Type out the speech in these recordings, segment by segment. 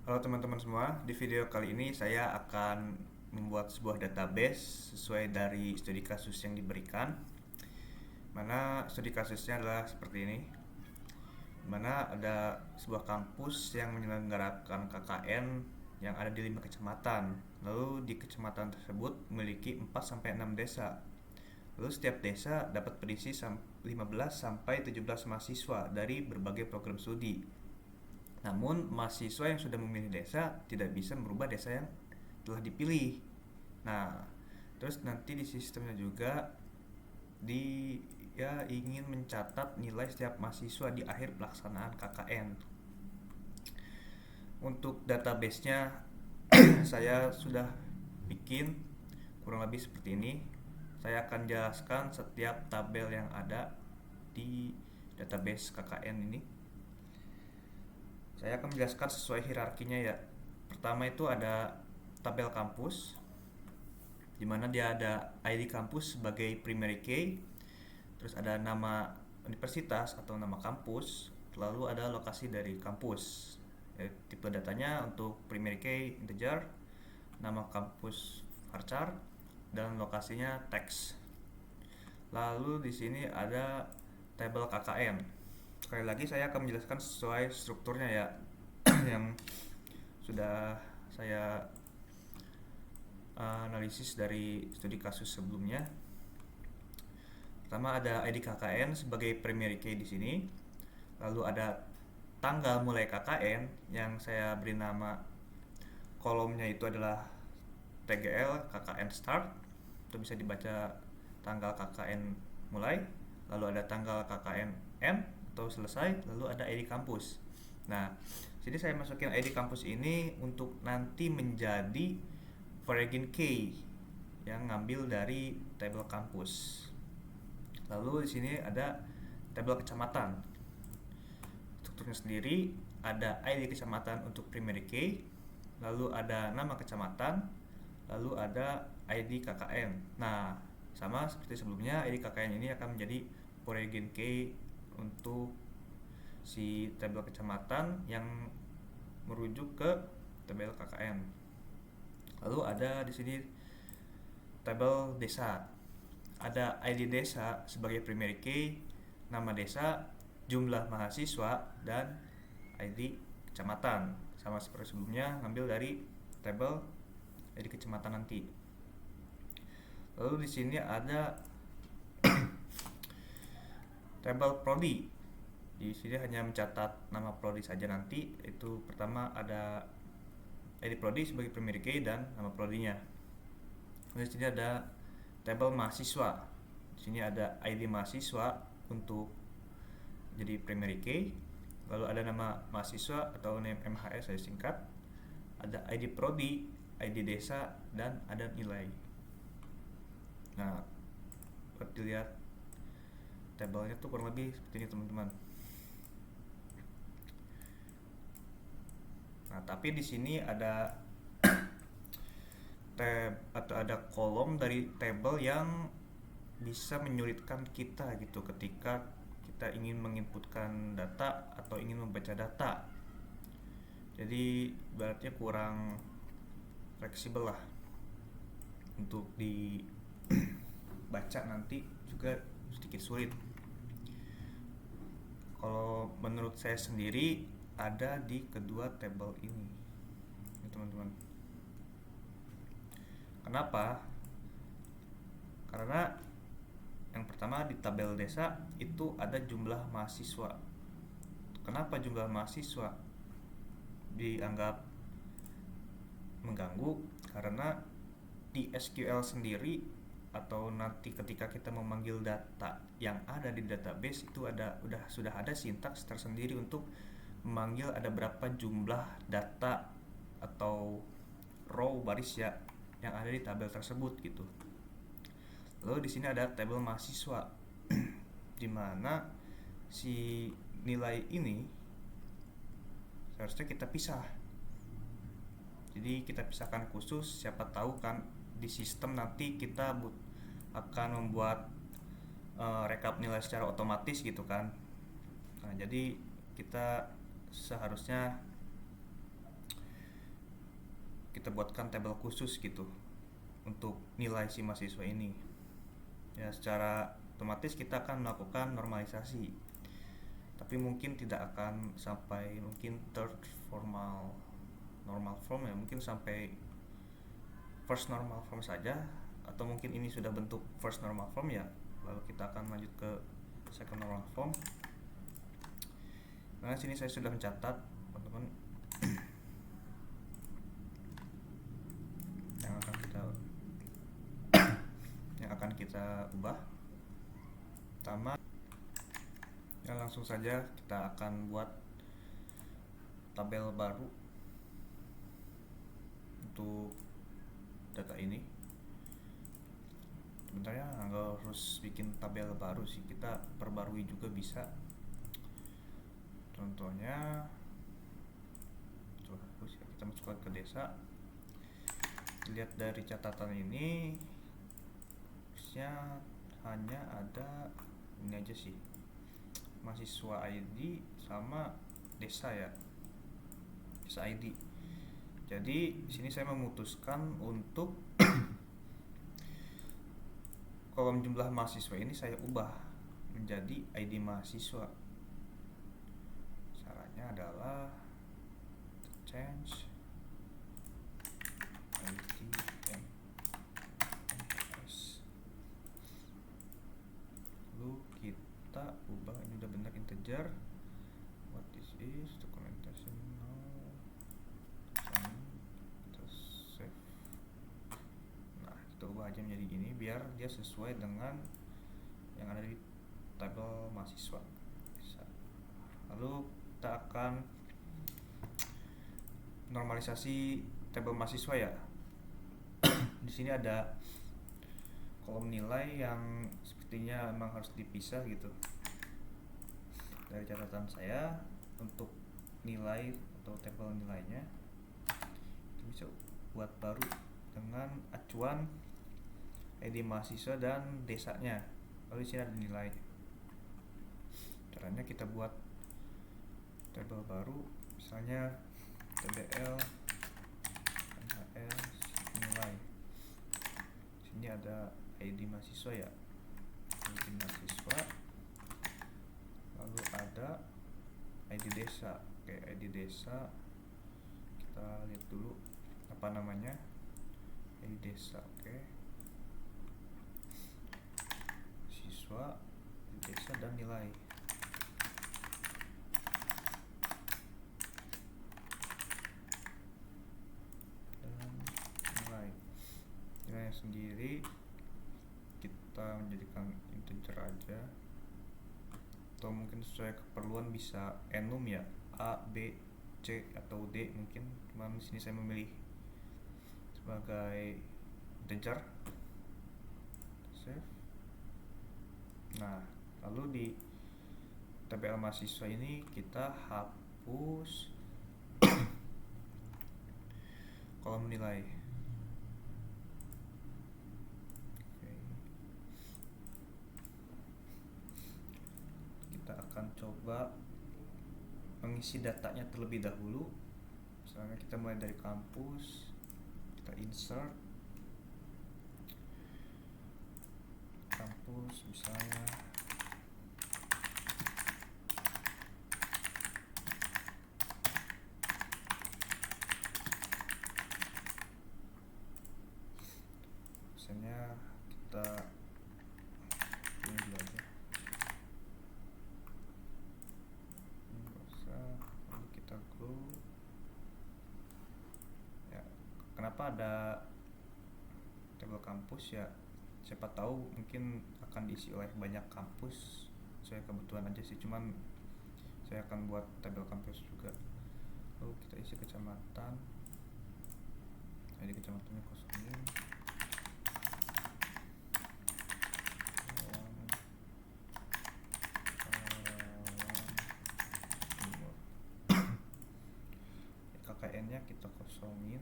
Halo teman-teman semua, di video kali ini saya akan membuat sebuah database sesuai dari studi kasus yang diberikan. Mana studi kasusnya adalah seperti ini. Mana ada sebuah kampus yang menyelenggarakan KKN yang ada di 5 kecamatan. Lalu di kecamatan tersebut memiliki 4 sampai 6 desa. Lalu setiap desa dapat berisi 15 sampai 17 mahasiswa dari berbagai program studi. Namun, mahasiswa yang sudah memilih desa tidak bisa merubah desa yang telah dipilih. Nah, terus nanti di sistemnya juga ingin mencatat nilai setiap mahasiswa di akhir pelaksanaan KKN. Untuk database-nya saya sudah bikin kurang lebih seperti ini. Saya akan jelaskan setiap tabel yang ada di database KKN ini. Saya akan menjelaskan sesuai hierarkinya ya. Pertama itu ada tabel kampus, di mana dia ada ID kampus sebagai primary key, terus ada nama universitas atau nama kampus, lalu ada lokasi dari kampus. Tipe datanya untuk primary key integer, nama kampus varchar, dan lokasinya teks. Lalu di sini ada tabel KKN. Sekali lagi saya akan menjelaskan sesuai strukturnya ya yang sudah saya analisis dari studi kasus sebelumnya. Pertama ada ID KKN sebagai primary key di sini. Lalu ada tanggal mulai KKN yang saya beri nama kolomnya itu adalah TGL KKN start. Itu bisa dibaca tanggal KKN mulai. Lalu ada tanggal KKN end atau selesai, lalu ada ID kampus. Nah, sini saya masukin ID kampus ini untuk nanti menjadi variable key yang ngambil dari tabel kampus. Lalu di sini ada tabel kecamatan. Strukturnya sendiri ada ID kecamatan untuk primary key, lalu ada nama kecamatan, lalu ada ID KKN. Nah, sama seperti sebelumnya, ID KKN ini akan menjadi variable key untuk si tabel kecamatan yang merujuk ke tabel KKN. Lalu ada di sini tabel desa. Ada ID desa sebagai primary key, nama desa, jumlah mahasiswa, dan ID kecamatan. Sama seperti sebelumnya, ngambil dari tabel ID kecamatan nanti. Lalu di sini ada tabel prodi. Di sini hanya mencatat nama prodi saja nanti. Itu pertama ada ID prodi sebagai primary key dan nama prodinya. Lalu di sini ada tabel mahasiswa. Di sini ada ID mahasiswa untuk jadi primary key. Lalu ada nama mahasiswa atau name MHS saya singkat. Ada ID prodi, ID desa, dan ada nilai. Nah, buat dilihat tabelnya tuh kurang lebih seperti ini teman-teman. Nah, tapi di sini ada tab atau ada kolom dari tabel yang bisa menyulitkan kita gitu ketika kita ingin menginputkan data atau ingin membaca data. Jadi ibaratnya kurang fleksibel lah untuk dibaca nanti juga sedikit sulit. Kalau menurut saya sendiri ada di kedua tabel ini, teman-teman. Kenapa? Karena yang pertama di tabel desa itu ada jumlah mahasiswa. Kenapa jumlah mahasiswa dianggap mengganggu? Karena di SQL sendiri atau nanti ketika kita memanggil data yang ada di database itu sudah ada sintaks tersendiri untuk memanggil ada berapa jumlah data atau row baris ya yang ada di tabel tersebut gitu. Lalu di sini ada tabel mahasiswa di mana si nilai ini seharusnya kita pisah. Jadi kita pisahkan khusus, siapa tahu kan di sistem nanti kita akan membuat rekap nilai secara otomatis gitu kan. Nah, jadi kita seharusnya kita buatkan tabel khusus gitu untuk nilai si mahasiswa ini. Ya, secara otomatis kita akan melakukan normalisasi, tapi mungkin tidak akan sampai mungkin third normal form ya, mungkin sampai first normal form saja, atau mungkin ini sudah bentuk first normal form ya, lalu kita akan lanjut ke second normal form. Nah, sini saya sudah mencatat teman-teman yang akan kita ubah. Pertama, ya langsung saja kita akan buat tabel baru untuk data ini. Sebenarnya nggak harus bikin tabel baru sih, kita perbarui juga bisa. Contohnya kita masukkan ke desa. Lihat dari catatan ini harusnya hanya ada ini aja sih, mahasiswa ID sama desa ya, desa ID. Jadi di sini saya memutuskan untuk kolom jumlah mahasiswa ini saya ubah menjadi ID mahasiswa. Caranya adalah change ID MS, lalu kita ubah, ini udah benar integer. What this is documentation now, kita save. Nah, kita ubah aja menjadi gini biar dia sesuai dengan yang ada di tabel mahasiswa. Lalu kita akan normalisasi tabel mahasiswa ya. Di sini ada kolom nilai yang sepertinya memang harus dipisah gitu. Dari catatan saya, untuk nilai atau tabel nilainya kita bisa buat baru dengan acuan ID mahasiswa dan desanya. Lalu di sini ada nilai. Caranya kita buat tabel baru, misalnya TBL NHS nilai. Sini ada ID mahasiswa ya, ID mahasiswa, lalu ada ID desa. Oke, ID desa kita lihat dulu apa namanya, ID desa. Oke, siswa, ID desa, dan nilai. Nilainya sendiri kita menjadikan integer aja, atau mungkin sesuai keperluan bisa enum ya, A, B, C atau D mungkin. Cuman di sini saya memilih sebagai integer. Save. Nah, lalu di tabel mahasiswa ini kita hapus kolom nilai. Akan coba mengisi datanya terlebih dahulu. Misalnya kita mulai dari kampus, kita insert kampus misalnya, kita ini dulu aja. Ya, kenapa ada tabel kampus ya? Siapa tahu mungkin akan diisi oleh banyak kampus. Saya kebetulan aja sih, cuman saya akan buat tabel kampus juga. Lalu kita isi kecamatan. Jadi kecamatannya kosongin. KKN-nya kita kosongin.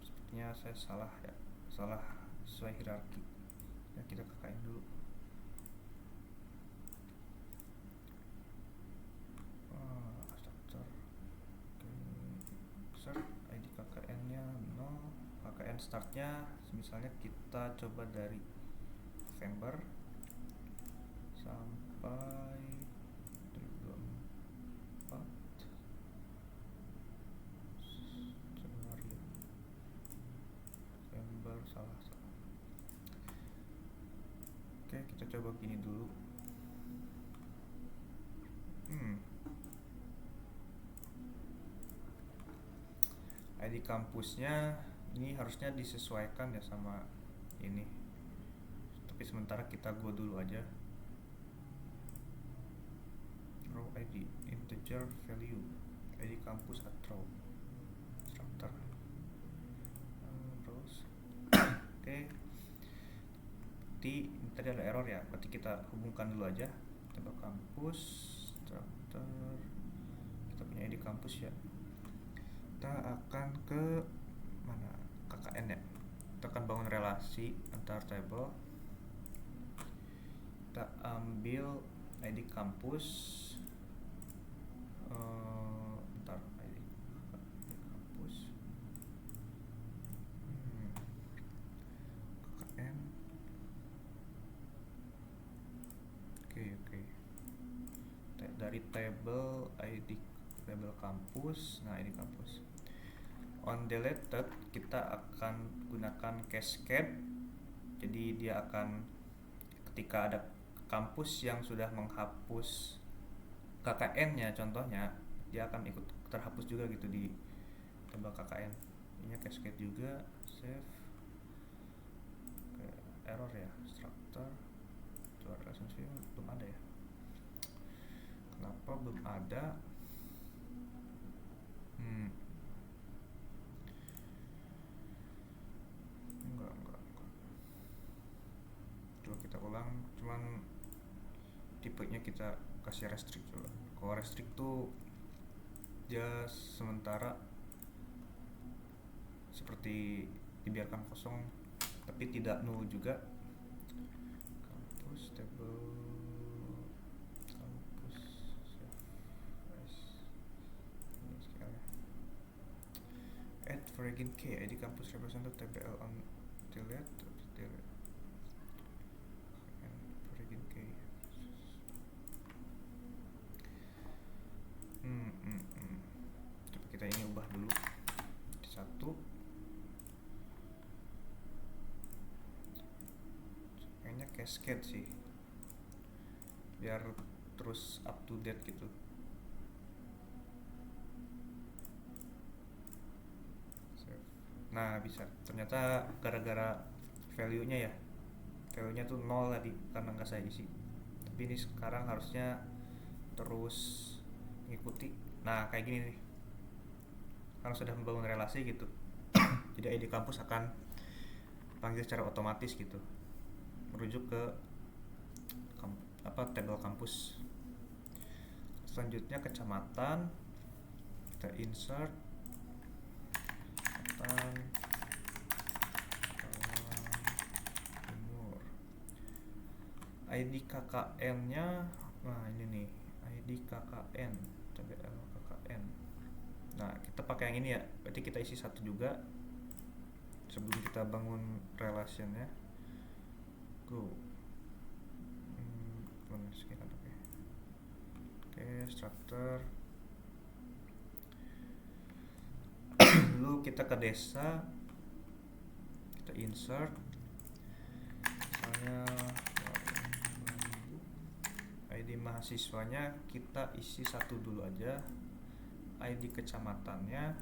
Sepertinya saya salah ya, salah sesuai hierarki ya, kita KKN dulu. Struktur. Oke, KKN startnya misalnya kita coba dari November sampai 2024 Januari, November, salah. Oke, kita coba gini dulu. ID kampusnya ini harusnya disesuaikan ya sama ini, tapi sementara kita go dulu aja. Row ID integer value ID kampus atau structure browse. Oke, tadi ada error ya, berarti kita hubungkan dulu aja table kampus structure, kita punya ID kampus ya, kita akan ke mana, KKN ya, kita akan bangun relasi antar table, kita ambil ID kampus, bentar, ID kampus KKN, oke. Dari table ID table kampus, nah ID kampus on deleted kita akan gunakan cascade, jadi dia akan ketika ada kampus yang sudah menghapus KKN-nya contohnya, dia akan ikut terhapus juga gitu di table KKN. Ini cascade juga, save. Oke, error ya, structure to relationship belum ada ya, kenapa belum ada? Enggak. Coba kita ulang, cuman tipenya kita kasih restrict coba. Kalau restrict tuh dia sementara seperti dibiarkan kosong tapi tidak null juga. Kampus table kampus add variant k ID kampus representative tbl on delete and variant k. Coba kita ini ubah dulu di 1. Kayaknya cascade sih, biar terus up to date gitu. Nah bisa, ternyata gara-gara value-nya ya, value-nya tuh 0 tadi karena nggak saya isi, tapi ini sekarang harusnya terus ngikuti. Nah kayak gini nih, karena sudah membangun relasi gitu jadi ID kampus akan panggil secara otomatis gitu, merujuk ke table kampus. Selanjutnya kecamatan, kita insert Timur. ID KKN-nya, nah ini nih ID KKN, TBL KKN. Nah kita pakai yang ini ya, berarti kita isi 1 juga sebelum kita bangun relationnya. Go. Oke, structure. Lalu kita ke desa, kita insert misalnya ID mahasiswanya kita isi 1 dulu aja, ID kecamatannya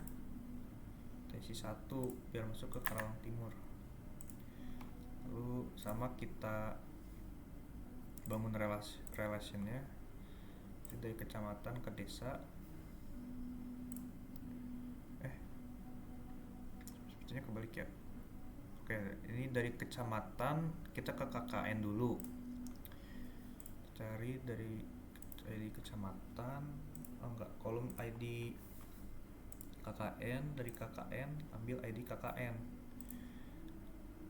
kita isi 1 biar masuk ke Karawang Timur. Lalu sama kita bangun relationnya dari kecamatan ke desa. Sepertinya kebalik ya. Oke, ini dari kecamatan kita ke KKN dulu, cari dari ID kecamatan, kolom ID KKN, dari KKN ambil ID KKN.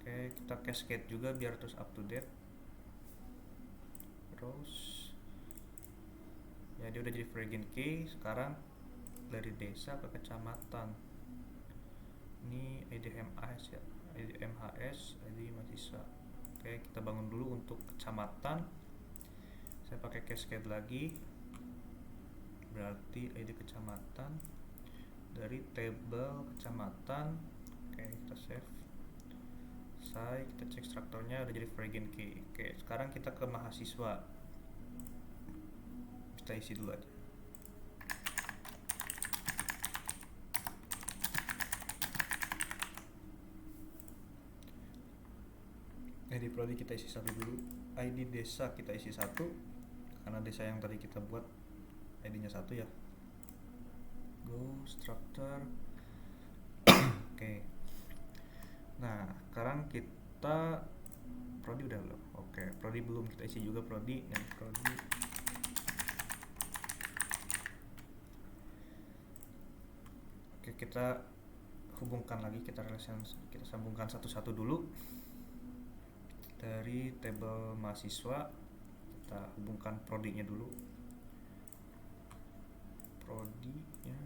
Oke, kita cascade juga biar terus up to date. Terus ya dia udah jadi variant key. Sekarang dari desa ke kecamatan, ini ID MAS ya, ID MHS, ID mahasiswa. Oke, kita bangun dulu untuk kecamatan. Saya pakai cascade lagi, berarti ID kecamatan dari table kecamatan. Oke, kita save. Selesai, kita cek strukturnya udah jadi Fragrant Key. Oke, sekarang kita ke mahasiswa. Kita isi dulu aja. ID prodi kita isi satu dulu. ID desa kita isi satu, karena desa yang tadi kita buat ID-nya satu ya. Go structure. Oke. Nah, sekarang kita prodi udah belum? Oke, prodi belum, kita isi juga prodi dan prodi. Oke, kita hubungkan lagi, kita sambungkan satu-satu dulu. Dari table mahasiswa kita hubungkan prodinya dulu. Prodinya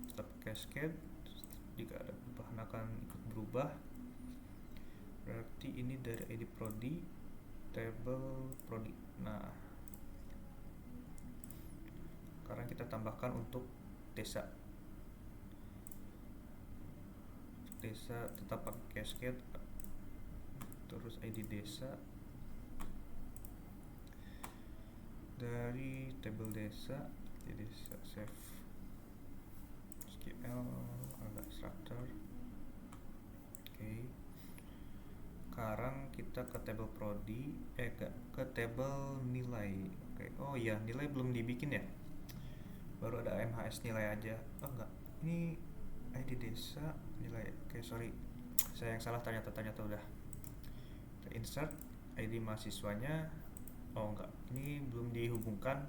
tetap cascade, jika ada perubahan akan ikut berubah. Berarti ini dari ID prodi, table prodi. Nah, sekarang kita tambahkan untuk desa. Desa tetap pakai cascade, terus ID desa dari table desa, jadi save SQL agak structure. Oke. Sekarang kita ke table prodi, ke table nilai. Oke. Oh iya, nilai belum dibikin ya, baru ada MHS nilai aja. Oh enggak, ini ID desa nilai. Oke, sorry, saya yang salah, ternyata udah. Kita insert ID mahasiswanya. Oh enggak, ini belum dihubungkan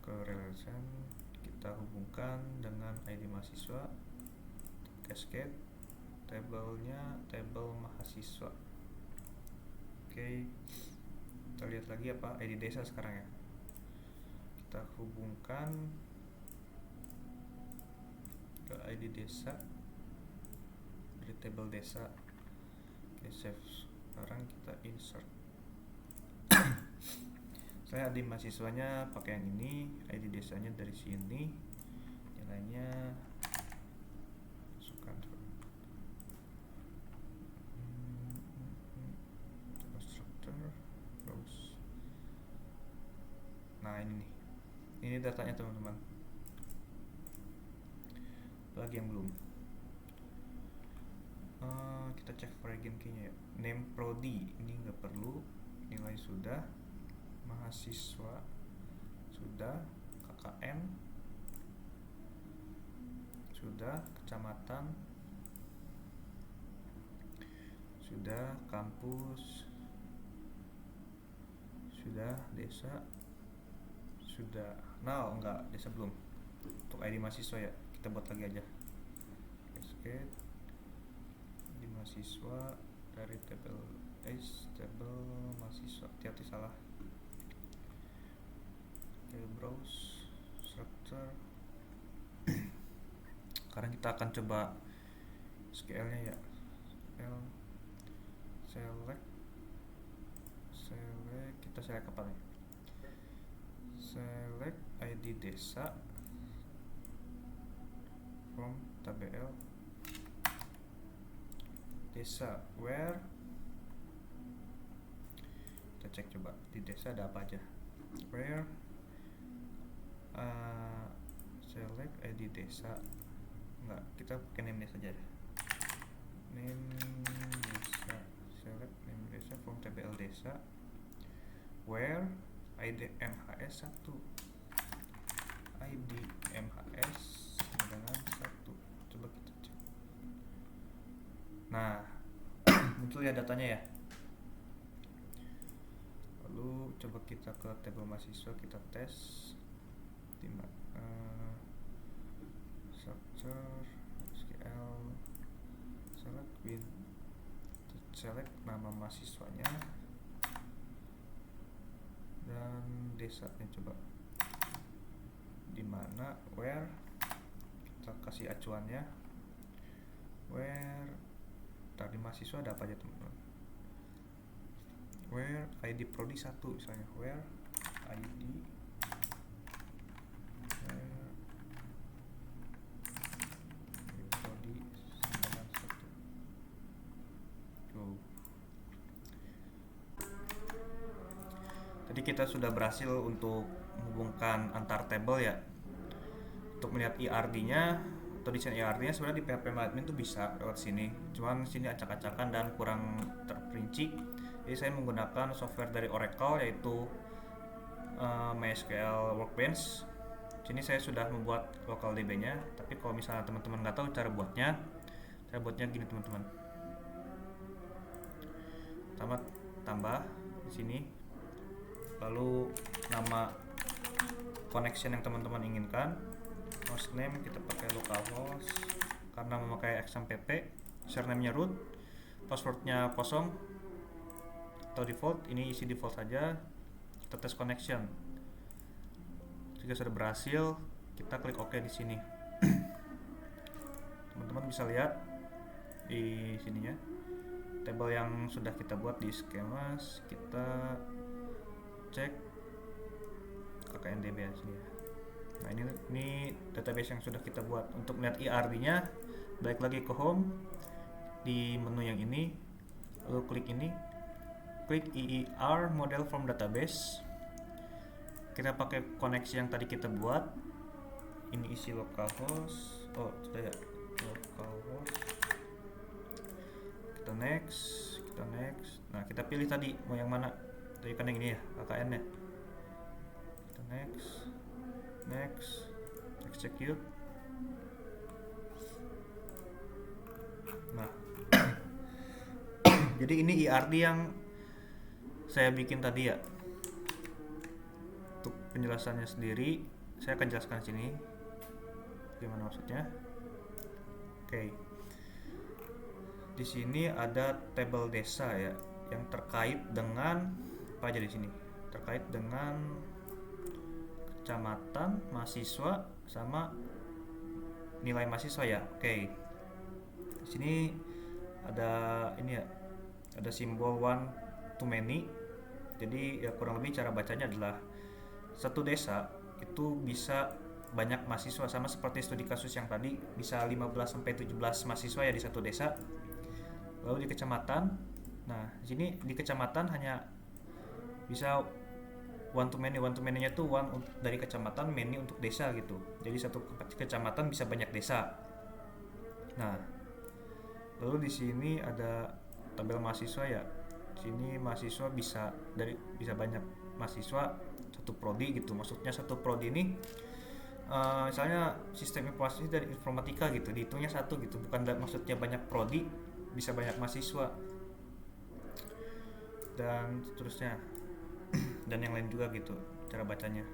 ke relation. Kita hubungkan dengan ID mahasiswa, cascade, tabelnya table mahasiswa. Oke, kita lihat lagi apa ID desa sekarang ya. Kita hubungkan ke ID desa dari table desa. Oke, save. Sekarang kita insert. Saya ID mahasiswanya pakai yang ini, ID desanya dari sini, nilainya masukkan structure terus. Nah, ini datanya teman-teman. Lagi yang belum, kita cek Fragrant Key-nya ya. Name prodi ini nggak perlu, nilai sudah, mahasiswa sudah, KKN sudah, kecamatan sudah, kampus sudah, desa sudah. Nah, enggak, desa belum. Untuk ID mahasiswa ya, kita buat lagi aja. Cascade ID mahasiswa dari table mahasiswa. Hati-hati salah. Oke, browse structure. Sekarang kita akan coba SQL-nya ya. Select, kita select apa nih? Select ID desa from tabel desa where. Kita cek coba di desa ada apa aja. Where select ID desa, enggak, kita pakai name desa aja. Name desa, select name desa from tabel desa where ID MHS 1, ID MHS dengan 1. Coba kita cek. Nah, muncul ya datanya ya. Lalu coba kita ke table mahasiswa, kita tes structure SQL select nama mahasiswanya dan desanya. Coba di mana, where, kita kasih acuannya where tadi mahasiswa ada apa aja teman-teman, where ID prodi 1 misalnya, where ID prodi 91. Oh. Jadi kita sudah berhasil untuk menghubungkan antar table ya. Untuk melihat IRD-nya atau desain IRD-nya sebenarnya di PHP admin tuh bisa lewat sini. Cuman sini acak-acakan dan kurang terperinci. Jadi saya menggunakan software dari Oracle yaitu MySQL Workbench. Sini saya sudah membuat local DB-nya. Tapi kalau misalnya teman-teman nggak tahu cara buatnya, saya buatnya gini teman-teman. Pertama tambah di sini, lalu nama connection yang teman-teman inginkan. Hostname kita pakai localhost karena memakai XMPP, username-nya root, passwordnya kosong atau default, ini isi default saja. Kita tes connection. Jika sudah berhasil, kita klik OK di sini. Teman-teman bisa lihat di sininya table yang sudah kita buat di schemas. Kita cek KKNDB ya sini ya. Nah ini database yang sudah kita buat. Untuk melihat IRD-nya, balik lagi ke home di menu yang ini, lalu klik ini, klik EER model from database. Kita pakai koneksi yang tadi kita buat. Ini isi localhost. Oh sudah ya, localhost. Kita next. Nah kita pilih tadi mau yang mana. Tadi kan yang ini ya, KKN-nya. Kita next, execute. Nah, jadi ini IRD yang saya bikin tadi ya. Untuk penjelasannya sendiri, saya akan jelaskan sini. Gimana maksudnya? Oke. Di sini ada tabel desa ya, yang terkait dengan apa aja di sini? Terkait dengan kecamatan, mahasiswa, sama nilai mahasiswa ya. Oke. Di sini ada ini ya, ada simbol one to many. Jadi ya kurang lebih cara bacanya adalah satu desa itu bisa banyak mahasiswa, sama seperti studi kasus yang tadi bisa 15 sampai 17 mahasiswa ya di satu desa. Lalu di kecamatan, nah di sini di kecamatan hanya bisa one to many-nya tuh one dari kecamatan, many untuk desa gitu. Jadi satu kecamatan bisa banyak desa. Nah, lalu di sini ada tabel mahasiswa ya. Di sini mahasiswa bisa banyak mahasiswa satu prodi gitu. Maksudnya satu prodi ini misalnya sistem informasi dari informatika gitu, dihitungnya satu gitu. Bukan maksudnya banyak prodi bisa banyak mahasiswa dan seterusnya. Dan yang lain juga gitu cara bacanya.